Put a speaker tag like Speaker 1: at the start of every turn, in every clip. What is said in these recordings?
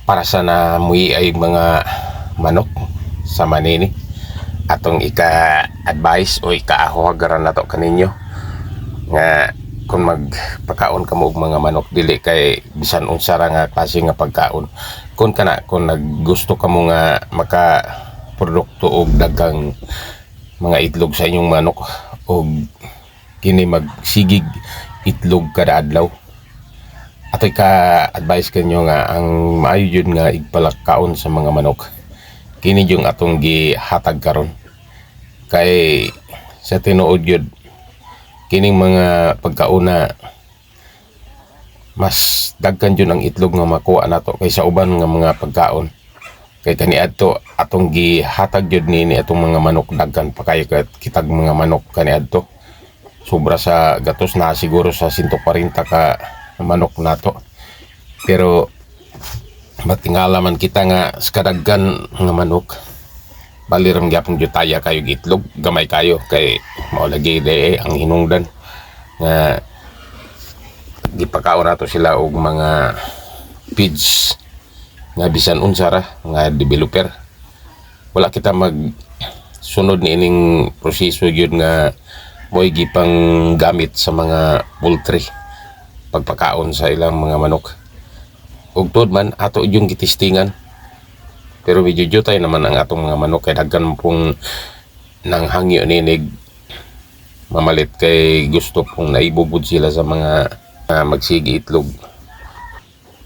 Speaker 1: para sa namuhi ay mga manok sa manini atong ika-advise o ika-ahwagaran na to kaninyo nga kung magpakaon ka mo og mga manok dili kay bisan unsa ra nga klase nga pagkaon kung naggusto ka mo nga maka produkto og daghang mga itlog sa inyong manok og kini magsigig itlog kada adlaw atoy ka-advise kanyo nga ang maayo jud nga igpalakaon sa mga manok kini yung atong gihatag karon kay sa tinuod jud kining mga pagkauna mas daghan jud ang itlog nga makuha nato kaysa uban nga mga pagkaon kay kaniadto atong gihatag jud nini atong mga manok daghan pa kayo kitag mga manok kaniadto sobra sa gatos na siguro sa 140 ka manok nato pero matingala man kita nga sa kadaghan nga manok baliram gyapon jutaya kayo itlog gamay kayo kay mao lagi ang hinungdan nga gipakaon nato sila og mga feeds nga bisan unsa ra nga developer wala kita mag sunod ni ining proseso gyud nga mo'y gipang gamit sa mga poultry pagpakaon sa ilang mga manok ug tuod man ato yung gitistingan pero medyo jutay naman ang atong mga manok kay daghan pong nanghangyo ninig mamalit kay gusto pong naibubod sila sa mga magsigi itlog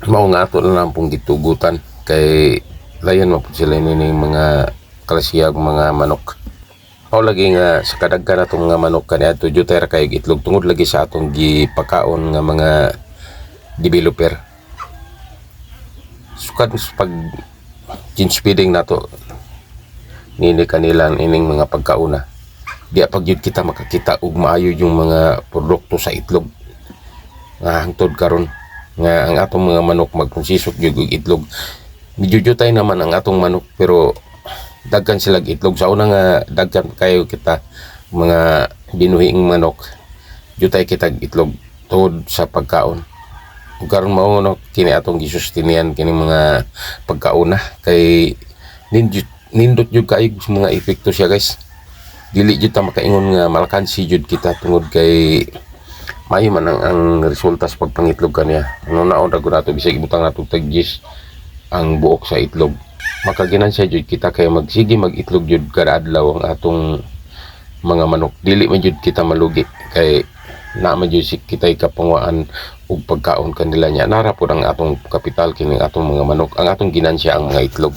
Speaker 1: mao nga ato na lang pong gitugutan kay layan mapud sila nining mga klasiyag mga manok o lagi nga sa kadaghan natong mga manok kaniadto jutay ra kay itlog tungod lagi sa atong gipakaon nga mga developer sukad pag change feeding nato nini kanilang ining mga pagkauna di pag yun kita makakita og maayo yung mga produkto sa itlog nga hangtod karon nga ang atong mga manok magkonsisok gyud og itlog medyo jutay naman ang atong manok pero daghan sila itlog sa una nga daghan kayo kita mga binuhing manok jutay kita itlog tungod sa pagkaon ug karon mao no kini atong gisustinian kini mga pagkauna kay nindot jud kay mga epekto siya guys dili jud ta makaingon nga malakansi jud kita tungod kay mayo man ang resulta sa pagpangitlog kaniya ano naon ra gud nato bisag ibutang nato tag ang buok sa itlog makaginansya jud kita kay magsige mag-itlog jud kada adlaw ang atong mga manok dili man jud kita malugi kay na man jud kitay kapanguan ug pagkaon kanila nya nara pud ang atong kapital kini atong mga manok ang atong ginansya ang mga itlog.